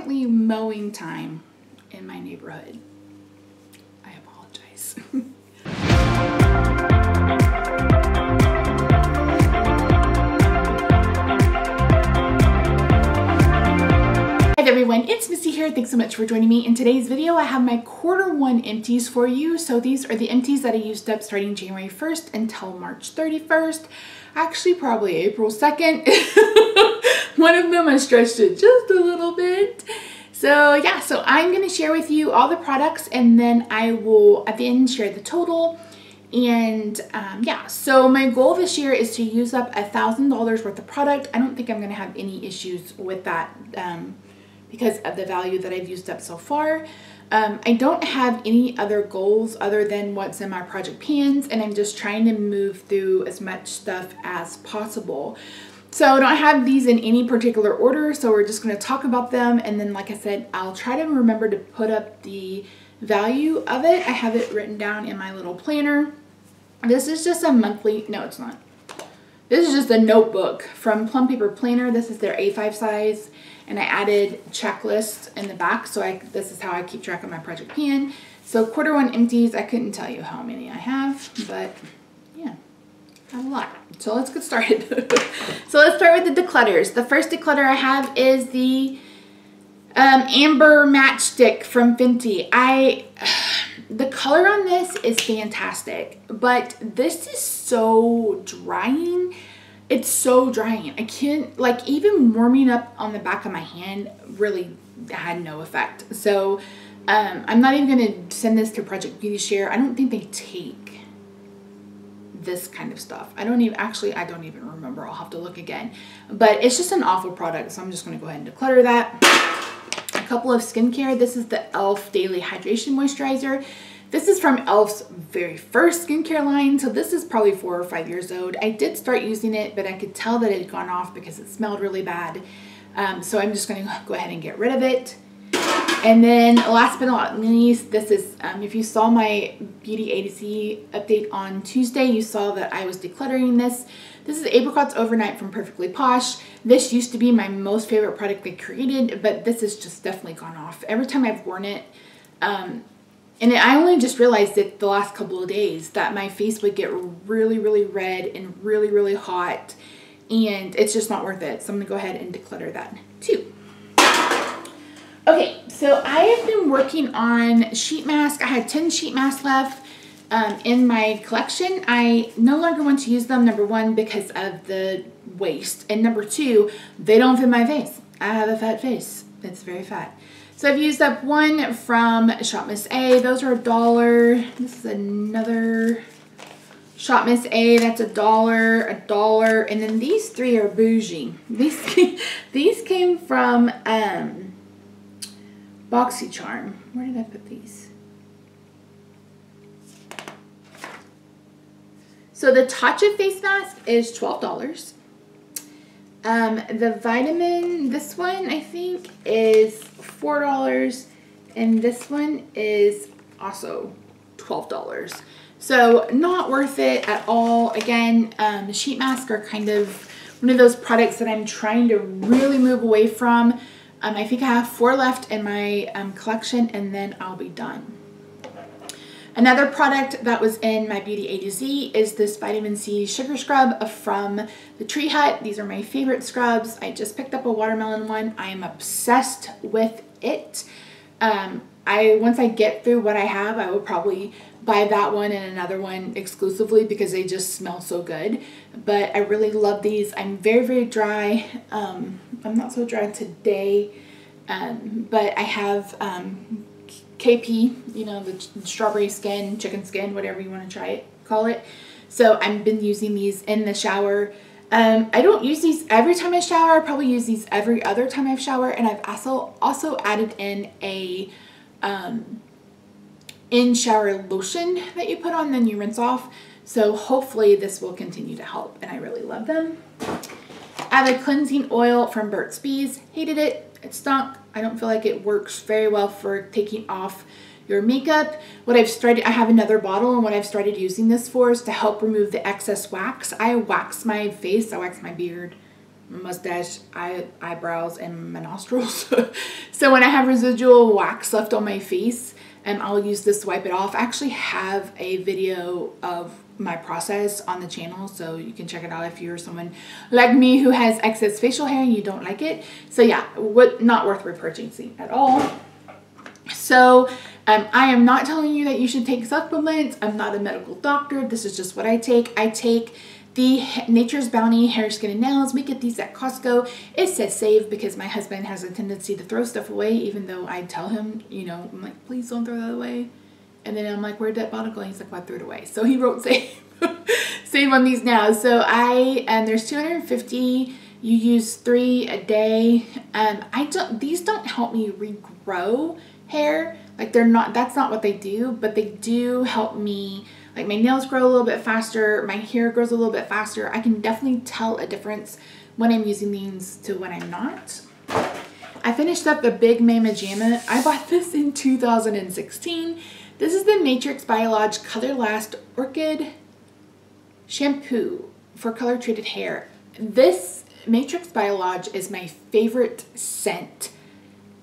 currently mowing time in my neighborhood. I apologize. Hi everyone, it's Missy here. Thanks so much for joining me. In today's video, I have my Q1 empties for you. So these are the empties that I used up starting January 1st until March 31st. Actually, probably April 2nd. One of them I stretched it just a little bit. So yeah, so I'm going to share with you all the products and then I will at the end share the total. And yeah, so my goal this year is to use up $1,000 worth of product. I don't think I'm going to have any issues with that because of the value that I've used up so far. I don't have any other goals other than what's in my project pans, and I'm just trying to move through as much stuff as possible. So I don't have these in any particular order, so we're just going to talk about them, and then like I said, I'll try to remember to put up the value of it. I have it written down in my little planner. This is just a monthly, no it's not. This is just a notebook from Plum Paper Planner. This is their A5 size, and I added checklists in the back, so this is how I keep track of my project pan. So Q1 empties, I couldn't tell you how many I have, but yeah, I have a lot. So let's get started. So let's start with the declutters. The first declutter I have is the Amber Matchstick from Fenty. The color on this is fantastic, but this is so drying. It's so drying. I can't, like, even warming up on the back of my hand really had no effect. So I'm not even going to send this to Project Beauty Share. I don't think they take this kind of stuff. I don't even remember. I'll have to look again. But it's just an awful product, so I'm just going to go ahead and declutter that. A couple of skincare. This is the e.l.f. Daily Hydration Moisturizer. This is from e.l.f.'s very first skincare line, so this is probably 4 or 5 years old. I did start using it, but I could tell that it had gone off because it smelled really bad. So I'm just going to go ahead and get rid of it. And then last but not least, this is, if you saw my Beauty A to Z update on Tuesday, you saw that I was decluttering this. This is Apricots Overnight from Perfectly Posh. This used to be my most favorite product they created, but this has just definitely gone off. Every time I've worn it, and I only just realized it the last couple of days that my face would get really, really red and really, really hot, and it's just not worth it. So I'm gonna go ahead and declutter that too. Okay, so I have been working on sheet mask. I had 10 sheet masks left in my collection. I no longer want to use them, number one, because of the waste, and number two, they don't fit my face. I have a fat face. It's very fat. So I've used up one from Shop Miss A. Those are $1. This is another Shop Miss A. That's $1, $1. And then these three are bougie. These came from BoxyCharm. Where did I put these? So the Tarte face mask is $12. The vitamin, this one I think is $4, and this one is also $12. So not worth it at all. Again, the sheet masks are kind of one of those products that I'm trying to really move away from. I think I have 4 left in my collection, and then I'll be done. Another product that was in my Beauty A to Z is this Vitamin C Sugar Scrub from the Tree Hut. These are my favorite scrubs. I just picked up a watermelon one. I am obsessed with it. Once I get through what I have, I will probably buy that one and another one exclusively because they just smell so good. But I really love these. I'm very, very dry. I'm not so dry today, but I have KP, you know, the strawberry skin, chicken skin, whatever you want to call it. So I've been using these in the shower. I don't use these every time I shower. I probably use these every other time I shower. And I've also added in a in-shower lotion that you put on, then you rinse off. So hopefully this will continue to help, and I really love them. I have a cleansing oil from Burt's Bees. Hated it. It stunk. I don't feel like it works very well for taking off your makeup. I have another bottle, and what I've started using this for is to help remove the excess wax. I wax my face, I wax my beard, mustache, eyebrows, and my nostrils. So when I have residual wax left on my face, I'll use this to wipe it off. I actually have a video of my process on the channel, so you can check it out if you're someone like me who has excess facial hair and you don't like it. So yeah, not worth repurchasing at all. So I am not telling you that you should take supplements. I'm not a medical doctor. This is just what I take. I take the Nature's Bounty Hair, Skin, and Nails. We get these at Costco. It says save because my husband has a tendency to throw stuff away, even though I tell him, you know, I'm like, please don't throw that away. And then I'm like, where'd that bottle go? And he's like, well, I threw it away. So he wrote save. Save on these now. So there's 250. You use 3 a day. These don't help me regrow hair. Like that's not what they do, but they do help me, like my nails grow a little bit faster, my hair grows a little bit faster. I can definitely tell a difference when I'm using these to when I'm not. I finished up the Big Mama Jamma. I bought this in 2016. This is the Matrix Biolage Color Last Orchid shampoo for color treated hair. This Matrix Biolage is my favorite scent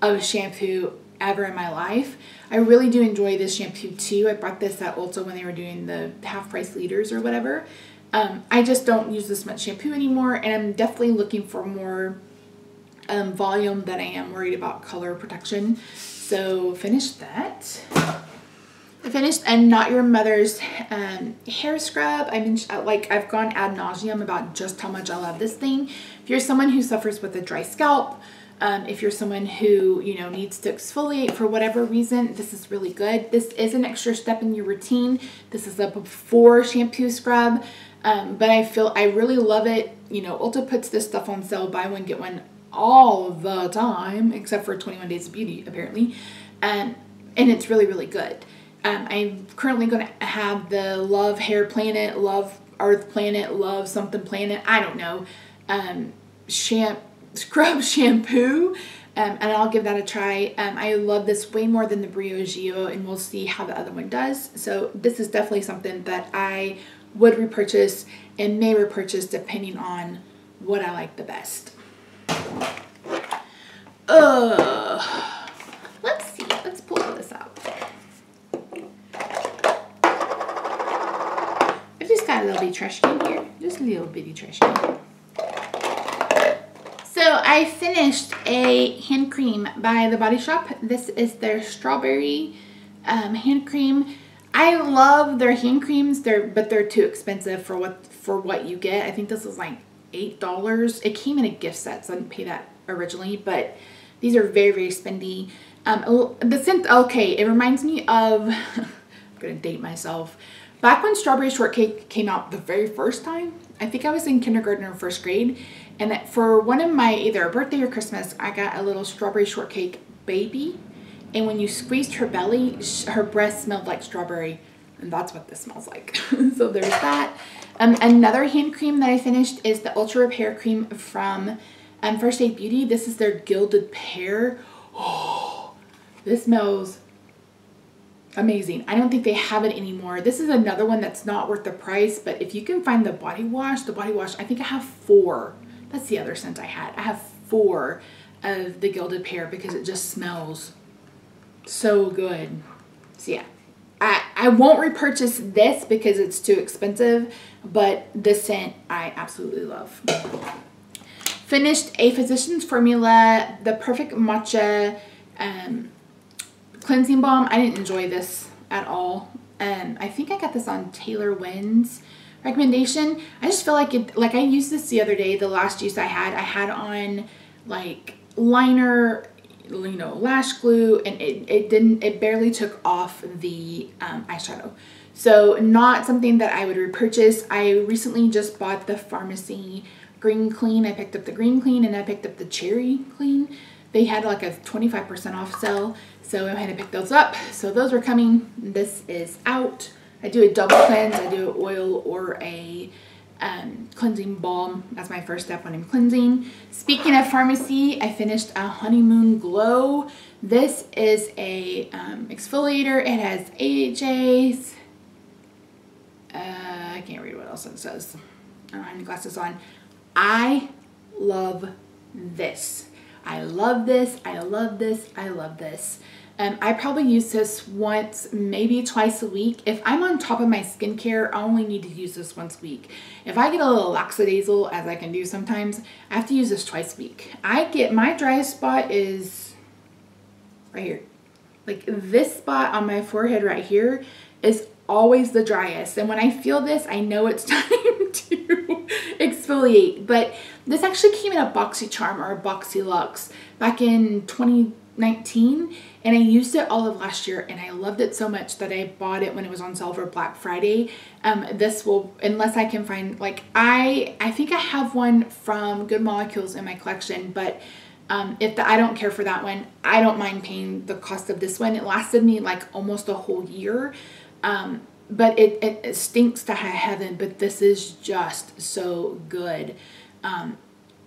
of shampoo ever in my life. I really do enjoy this shampoo too. I bought this at Ulta when they were doing the half price liters or whatever. I just don't use this much shampoo anymore, and I'm definitely looking for more volume than I am worried about color protection. So finished that. I finished a Not Your Mother's hair scrub. I've gone ad nauseum about just how much I love this thing. If you're someone who suffers with a dry scalp, if you're someone who, you know, needs to exfoliate for whatever reason, this is really good. This is an extra step in your routine. This is a before shampoo scrub, but I really love it. You know, Ulta puts this stuff on sale, buy one, get one all the time, except for 21 Days of Beauty, apparently. And it's really, really good. I'm currently going to have the Love Hair Planet, Love Earth Planet, Love something planet, I don't know, scrub shampoo, and I'll give that a try. I love this way more than the Briogeo, and we'll see how the other one does. So this is definitely something that I would repurchase and may repurchase depending on what I like the best. Let's see, let's pull this out. I've just got a little bitty trash can here, just a little bitty trash can. So I finished a hand cream by The Body Shop. This is their strawberry hand cream. I love their hand creams, but they're too expensive for what you get. I think this is like $8. It came in a gift set, so I didn't pay that originally, but these are very, very spendy. The scent, okay, it reminds me of, I'm gonna date myself. Back when Strawberry Shortcake came out the very first time, I think I was in kindergarten or first grade, and that for one of my, either a birthday or Christmas, I got a little Strawberry Shortcake baby, and when you squeezed her belly, her breast smelled like strawberry, and that's what this smells like. So there's that. Another hand cream that I finished is the Ultra Repair Cream from First Aid Beauty. This is their Gilded Pear. Oh, this smells amazing. I don't think they have it anymore. This is another one that's not worth the price, but if you can find the body wash, I think I have 4. That's the other scent I had. I have 4 of the Gilded Pear because it just smells so good. So yeah, I won't repurchase this because it's too expensive, but this scent I absolutely love. Finished a Physicians Formula, the Perfect Matcha Cleansing Balm. I didn't enjoy this at all. I think I got this on Taylor Wynn's recommendation. I just feel like I used this the other day, the last use I had on like liner, you know, lash glue, and it barely took off the eyeshadow. So not something that I would repurchase. I recently just bought the Pharmacy Green Clean. I picked up the Green Clean and I picked up the Cherry Clean. They had like a 25% off sale, so I had to pick those up. So those are coming. This is out. I do a double cleanse. I do an oil or a cleansing balm. That's my first step when I'm cleansing. Speaking of pharmacy, I finished a Honeymoon Glow. This is a exfoliator. It has AHAs. I can't read what else it says. I don't have any glasses on. I love this. I love this. I love this. I love this. I probably use this once, maybe twice a week. If I'm on top of my skincare, I only need to use this once a week. If I get a little lackadaisical, as I can do sometimes, I have to use this twice a week. I get, my driest spot is right here. Like this spot on my forehead right here is always the driest. And when I feel this, I know it's time to exfoliate. But this actually came in a BoxyCharm or a BoxyLuxe back in 2019. And I used it all of last year and I loved it so much that I bought it when it was on sale for Black Friday. This will, unless I can find, like I think I have one from Good Molecules in my collection, but I don't care for that one. I don't mind paying the cost of this one. It lasted me like almost a whole year. But it stinks to high heaven, but this is just so good.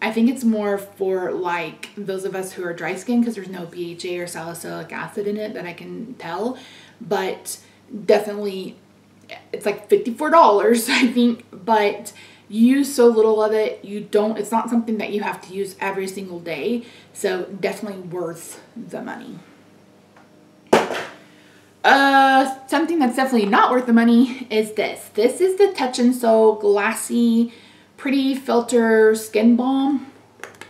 I think it's more for like those of us who are dry skin because there's no BHA or salicylic acid in it that I can tell, but definitely it's like $54, I think, but you use so little of it, it's not something that you have to use every single day. So definitely worth the money. Something that's definitely not worth the money is this. This is the Touch and Soul Glassy Pretty Filter Skin Balm.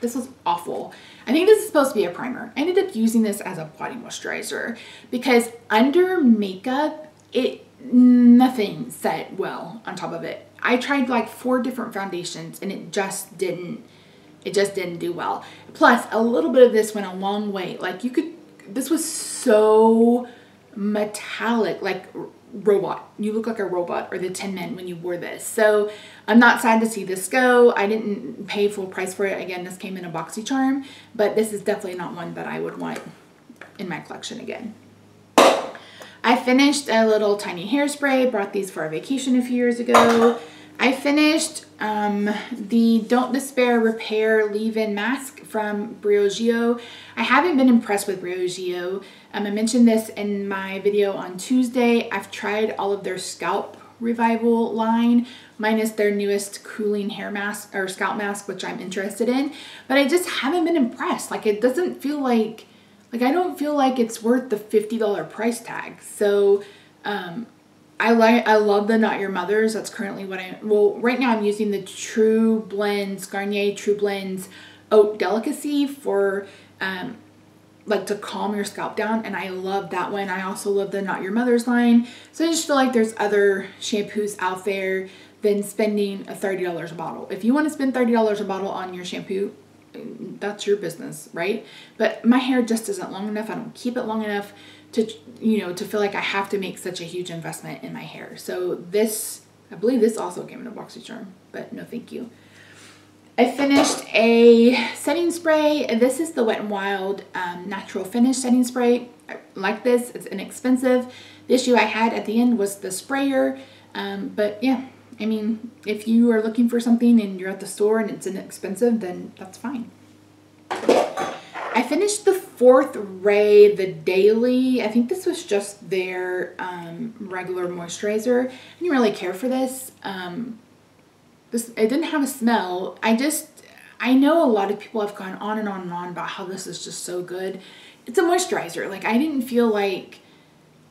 This was awful. I think this is supposed to be a primer. I ended up using this as a body moisturizer because under makeup, nothing set well on top of it. I tried like 4 different foundations and it just didn't do well. Plus a little bit of this went a long way. Like this was so metallic, like robot. You look like a robot or the Tin Men when you wore this. So I'm not sad to see this go. I didn't pay full price for it. Again, this came in a BoxyCharm, but this is definitely not one that I would want in my collection again. I finished a little tiny hairspray. Brought these for a vacation a few years ago. I finished the Don't Despair Repair Leave-In Mask from Briogeo. I haven't been impressed with Briogeo. I mentioned this in my video on Tuesday. I've tried all of their Scalp Revival line, minus their newest cooling hair mask or scalp mask, which I'm interested in, but I just haven't been impressed. Like it doesn't feel like I don't feel like it's worth the $50 price tag. So I love the Not Your Mother's. That's currently what right now I'm using the True Blends, Garnier True Blends Oat Delicacy for like to calm your scalp down, and I love that one. I also love the Not Your Mother's line. So I just feel like there's other shampoos out there than spending a $30 a bottle. If you want to spend $30 a bottle on your shampoo, that's your business, right? But my hair just isn't long enough. I don't keep it long enough to, you know, to feel like I have to make such a huge investment in my hair. So this, I believe this also came in a BoxyCharm, but no thank you. I finished a setting spray. This is the Wet n Wild Natural Finish setting spray. I like this. It's inexpensive. The issue I had at the end was the sprayer. But yeah, I mean, if you are looking for something and you're at the store and it's inexpensive, then that's fine. I finished the Fourth Ray, the Daily. I think this was just their regular moisturizer. I didn't really care for this. It didn't have a smell. I know a lot of people have gone on and on and on about how this is just so good. It's a moisturizer. Like I don't feel like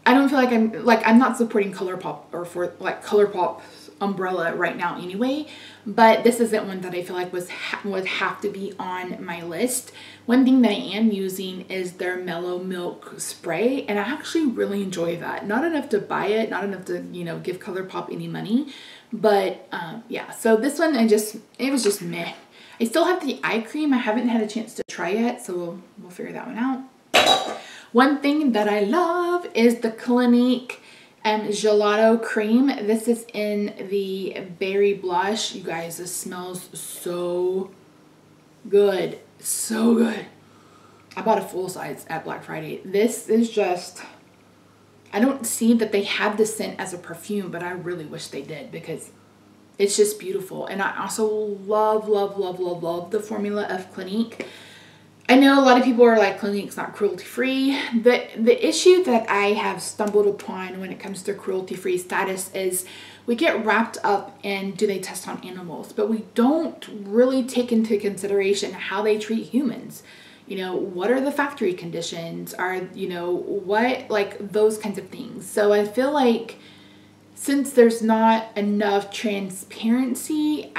I'm not supporting ColourPop or for like ColourPop's umbrella right now anyway, but this isn't one that I feel like would have to be on my list. One thing that I am using is their Mellow Milk spray, and I actually really enjoy that. Not enough to buy it, not enough to, you know, give ColourPop any money, but yeah, so this one it was just meh. I still have the eye cream. I haven't had a chance to try yet, so we'll figure that one out. One thing that I love is the Clinique Gelato Cream. This is in the Berry Blush. You guys, this smells so good. So good. I bought a full size at Black Friday. This is just, I don't see that they have this scent as a perfume, but I really wish they did because it's just beautiful. And I also love, love, love, love, love the formula of Clinique. I know a lot of people are like, Clinique's not cruelty-free. The issue that I have stumbled upon when it comes to cruelty-free status is we get wrapped up in, do they test on animals? But we don't really take into consideration how they treat humans. You know, what are the factory conditions? Are, you know, what, like those kinds of things. So I feel like since there's not enough transparency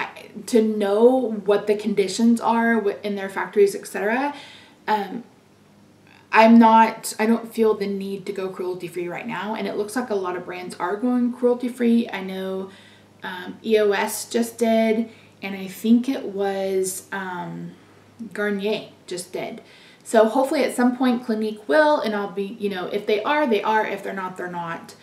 to know what the conditions are in their factories, etc., I don't feel the need to go cruelty-free right now. And it looks like a lot of brands are going cruelty-free. I know EOS just did, and I think it was Garnier just did. So hopefully at some point Clinique will, and I'll be, you know, if they are, they are. If they're not, they're not.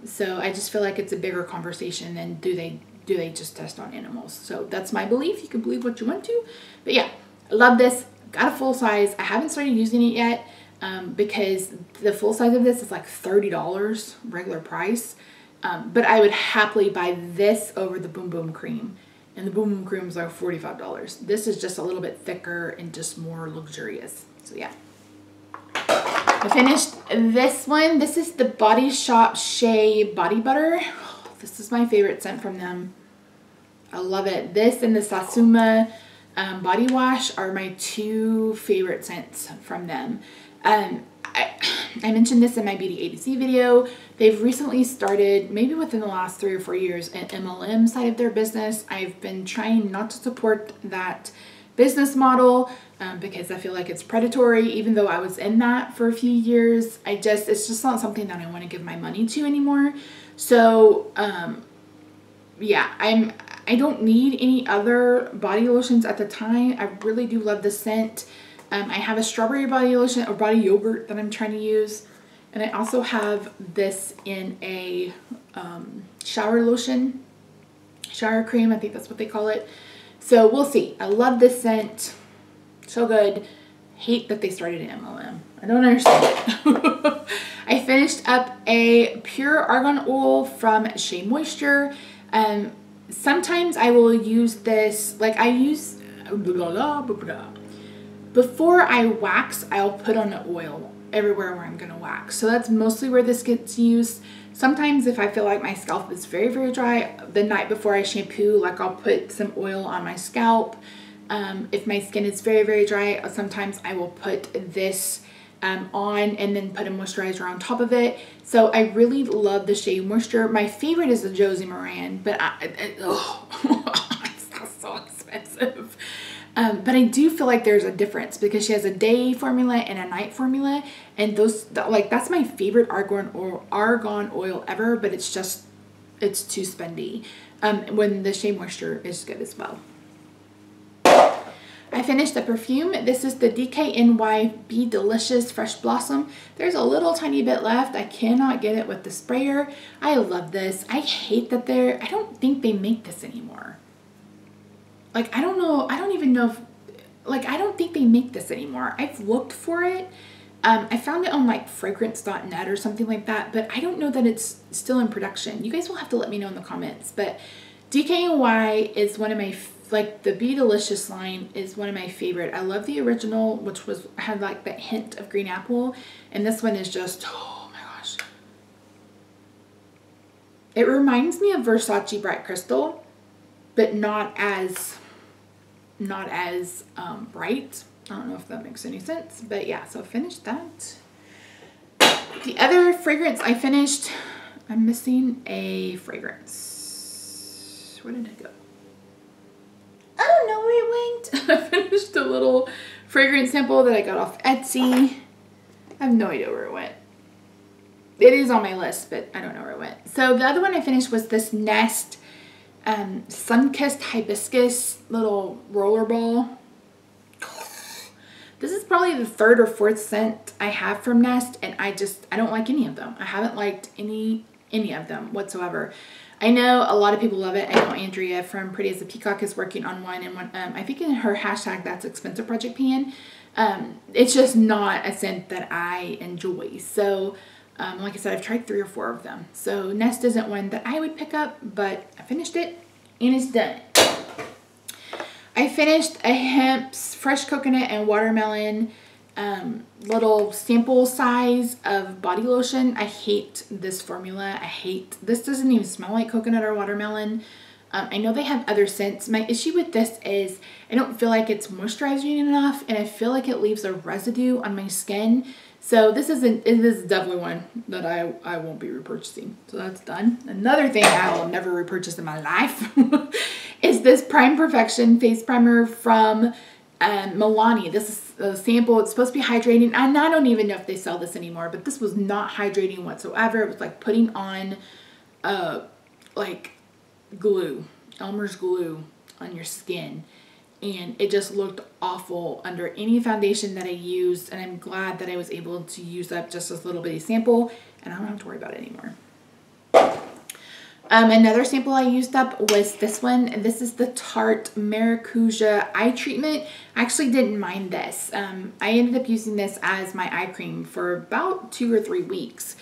So I just feel like it's a bigger conversation than do they just test on animals. So that's my belief. You can believe what you want to. But yeah, I love this. Got a full size. I haven't started using it yet because the full size of this is like $30 regular price. But I would happily buy this over the Boom Boom Cream. And the Boom Boom Cream is like $45. This is just a little bit thicker and just more luxurious. So yeah. I finished this one. This is the Body Shop Shea Body Butter. Oh, this is my favorite scent from them. I love it. This and the Satsuma body wash are my two favorite scents from them. I mentioned this in my Beauty ABC video. They've recently started, maybe within the last 3 or 4 years, an MLM side of their business. I've been trying not to support that business model because I feel like it's predatory, even though I was in that for a few years. It's just not something that I want to give my money to anymore. So, yeah, I don't need any other body lotions at the time. I really do love the scent. I have a strawberry body lotion or body yogurt that I'm trying to use. And I also have this in a shower lotion, shower cream. I think that's what they call it. So we'll see. I love this scent. So good. Hate that they started an MLM. I don't understand it. I finished up a pure argan oil from Shea Moisture. Sometimes I will use this, like I use, before I wax, I'll put on the oil everywhere where I'm going to wax. So that's mostly where this gets used. Sometimes if I feel like my scalp is very, very dry, the night before I shampoo, like I'll put some oil on my scalp. If my skin is very, very dry, sometimes I will put this on and then put a moisturizer on top of it. So I really love the Shea Moisture. My favorite is the Josie Moran, but it's so expensive. But I do feel like there's a difference because she has a day formula and a night formula, and that's my favorite argan oil ever. But it's too spendy. When the Shea Moisture is good as well. I finished the perfume. This is the DKNY Be Delicious Fresh Blossom. There's a little tiny bit left. I cannot get it with the sprayer. I love this. I hate that I don't think they make this anymore. Like, I don't know. I don't even know if, like, I don't think they make this anymore. I've looked for it. I found it on like fragrance.net or something like that, but I don't know that it's still in production. You guys will have to let me know in the comments. But DKNY is one of my, like the Be Delicious line is one of my favorite. I love the original, which had like that hint of green apple. And this one is just, oh my gosh. It reminds me of Versace Bright Crystal, but not as bright. I don't know if that makes any sense, but yeah, so I finished that. The other fragrance I finished, I'm missing a fragrance. Where did it go? I don't know where it went. I finished a little fragrance sample that I got off Etsy. I have no idea where it went. It is on my list, but I don't know where it went. So the other one I finished was this Nest Sun-Kissed Hibiscus little roller ball. This is probably the 3rd or 4th scent I have from Nest, and I don't like any of them. I haven't liked any of them whatsoever. I know a lot of people love it. I know Andrea from Pretty as a Peacock is working on one, and I think in her hashtag That's Expensive Project Pan. It's just not a scent that I enjoy. So like I said, I've tried 3 or 4 of them. So Nest isn't one that I would pick up, but I finished it and it's done. I finished a Hemp's Fresh Coconut and Watermelon little sample size of body lotion. I hate this formula. This doesn't even smell like coconut or watermelon. I know they have other scents. My issue with this is I don't feel like it's moisturizing enough, and I feel like it leaves a residue on my skin. So this is definitely one that I won't be repurchasing. So that's done. Another thing I will never repurchase in my life is this Prime Perfection face primer from Milani. This is a sample. It's supposed to be hydrating, and I don't even know if they sell this anymore, but this was not hydrating whatsoever. It was like putting on like glue, Elmer's glue on your skin, and it just looked awful under any foundation that I used, and I'm glad that I was able to use up just this little bitty sample, and I don't have to worry about it anymore. Another sample I used up was this one, and this is the Tarte Maracuja Eye Treatment. I actually didn't mind this. I ended up using this as my eye cream for about 2 or 3 weeks.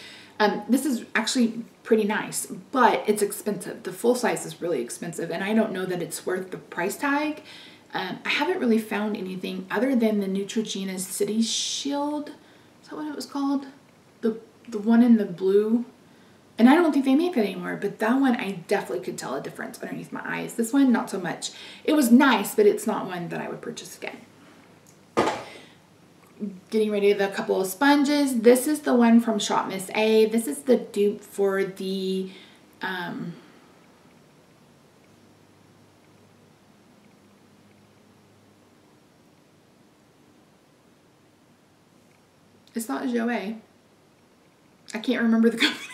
This is actually pretty nice, but it's expensive. The full size is really expensive, and I don't know that it's worth the price tag. I haven't really found anything other than the Neutrogena City Shield. Is that what it was called? The one in the blue. And I don't think they make that anymore, but that one I definitely could tell a difference underneath my eyes. This one, not so much. It was nice, but it's not one that I would purchase again. Getting ready with a couple of sponges. This is the one from Shop Miss A. This is the dupe for the it's not Joe. I can't remember the company.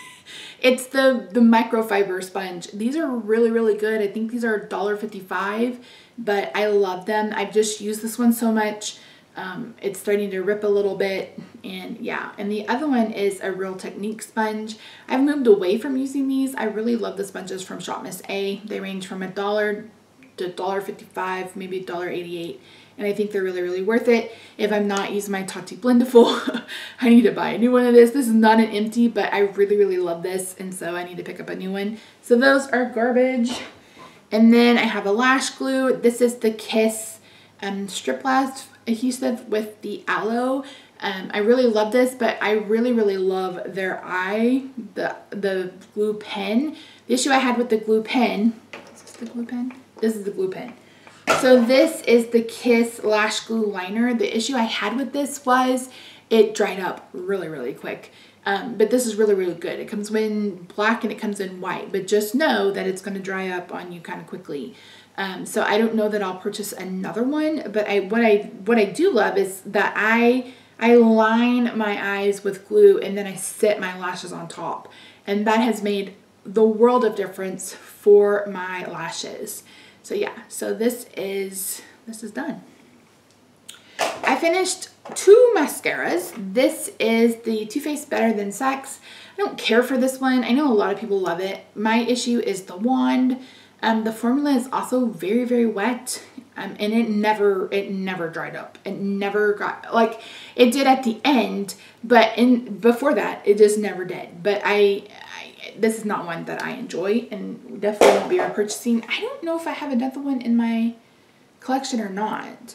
It's the microfiber sponge. These are really, really good. I think these are $1.55, but I love them. I've just used this one so much. It's starting to rip a little bit, and yeah. And the other one is a Real Technique sponge. I've moved away from using these. I really love the sponges from Shop Miss A. They range from $1 to $1.55, maybe $1.88. And I think they're really, really worth it. If I'm not using my Tarte Blendiful, I need to buy a new one of this. This is not an empty, but I really, really love this. And so I need to pick up a new one. So those are garbage. And then I have a lash glue. This is the Kiss Strip Last adhesive with the aloe. I really love this, but I really, really love their the glue pen. The issue I had with the glue pen, is this the glue pen? This is the glue pen. So this is the Kiss Lash Glue Liner. The issue I had with this was it dried up really, really quick. But this is really, really good. It comes in black and it comes in white, but just know that it's going to dry up on you kind of quickly. So I don't know that I'll purchase another one, but what I do love is that I line my eyes with glue and then I set my lashes on top. And that has made the world of difference for my lashes. So yeah, so this is done. I finished 2 mascaras. This is the Too Faced Better Than Sex. I don't care for this one. I know a lot of people love it. My issue is the wand. The formula is also very, very wet. And it never dried up. It never got, like, it did at the end, but before that, it just never did. But this is not one that I enjoy and definitely won't be repurchasing. I don't know if I have another one in my collection or not.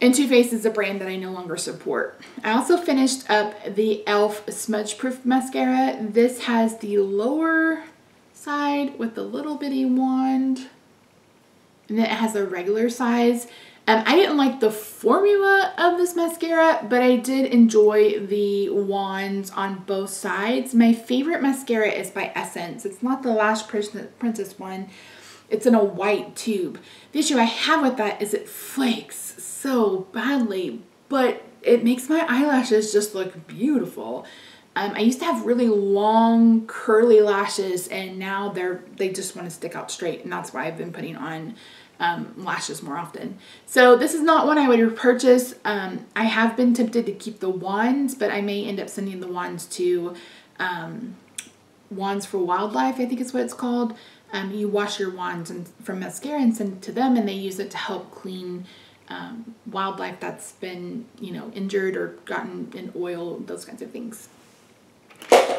And Too Faced is a brand that I no longer support. I also finished up the e.l.f. Smudge Proof Mascara. This has the lower side with the little bitty wand, and then it has a regular size. I didn't like the formula of this mascara, but I did enjoy the wands on both sides. My favorite mascara is by Essence. It's not the Lash Princess one. It's in a white tube. The issue I have with that is it flakes so badly, but it makes my eyelashes just look beautiful. I used to have really long curly lashes, and now they just want to stick out straight, and that's why I've been putting on lashes more often. So this is not one I would repurchase. I have been tempted to keep the wands, but I may end up sending the wands to Wands for Wildlife, I think is what it's called. You wash your wands from mascara and send it to them, and they use it to help clean wildlife that's been, you know, injured or gotten in oil, those kinds of things.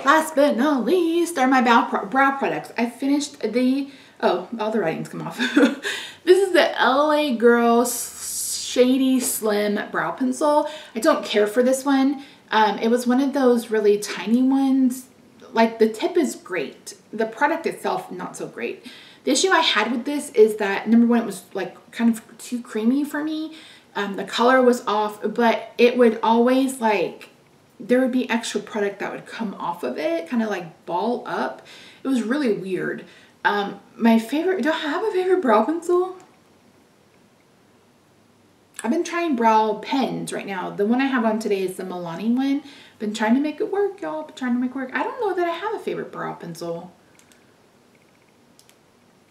Last but not least are my brow products. I finished the, oh, all the writings come off. This is the LA Girl shady slim brow pencil. I don't care for this one. It was one of those really tiny ones. Like, the tip is great. The product itself, not so great. The issue I had with this is that, number one, it was like kind of too creamy for me. The color was off, but it would always like, there would be extra product that would come off of it, kind of like ball up. It was really weird. My favorite, do I have a favorite brow pencil? I've been trying brow pens right now. The one I have on today is the Milani one. Been trying to make it work, y'all. Been trying to make it work. I don't know that I have a favorite brow pencil.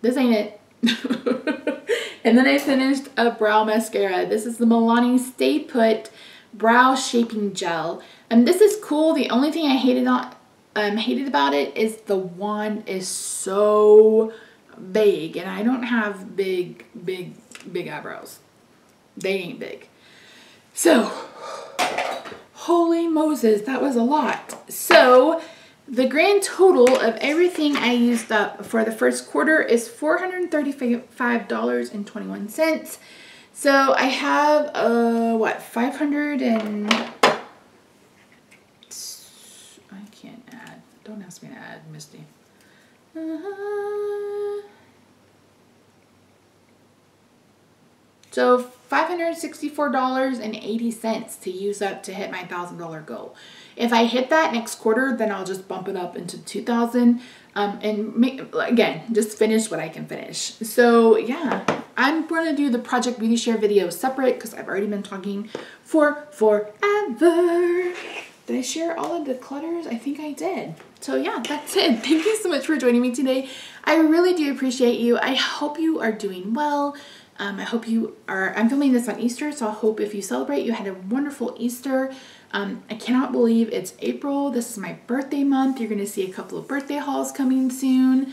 This ain't it. And then I finished a brow mascara. This is the Milani Stay Put Brow Shaping Gel. And this is cool. The only thing I hated about it is the wand is so big, and I don't have big eyebrows. They ain't big. So, holy Moses, that was a lot. So, the grand total of everything I used up for the first quarter is $435.21. So, I have, what, 500 and... I can't add. Don't ask me to add, Misty. So $564.80 to use up to hit my $1,000 goal. If I hit that next quarter, then I'll just bump it up into $2,000 and make, again, just finish what I can finish. So yeah, I'm going to do the Project Beauty Share video separate because I've already been talking for forever. Did I share all of the clutters? I think I did. So yeah, that's it. Thank you so much for joining me today. I really do appreciate you. I hope you are doing well. I hope you are, I'm filming this on Easter, so I hope if you celebrate, you had a wonderful Easter. I cannot believe it's April. This is my birthday month. You're going to see a couple of birthday hauls coming soon.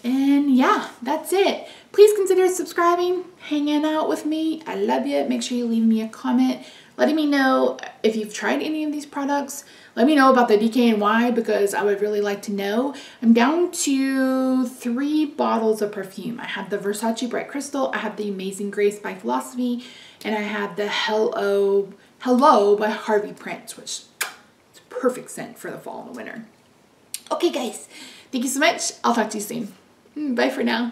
And yeah, that's it. Please consider subscribing, hanging out with me. I love you. Make sure you leave me a comment letting me know if you've tried any of these products. Let me know about the DKNY because I would really like to know. I'm down to 3 bottles of perfume. I have the Versace Bright Crystal, I have the Amazing Grace by Philosophy, and I have the Hello by Harvey Prince, which is a perfect scent for the fall and the winter. Okay guys, thank you so much. I'll talk to you soon. Bye for now.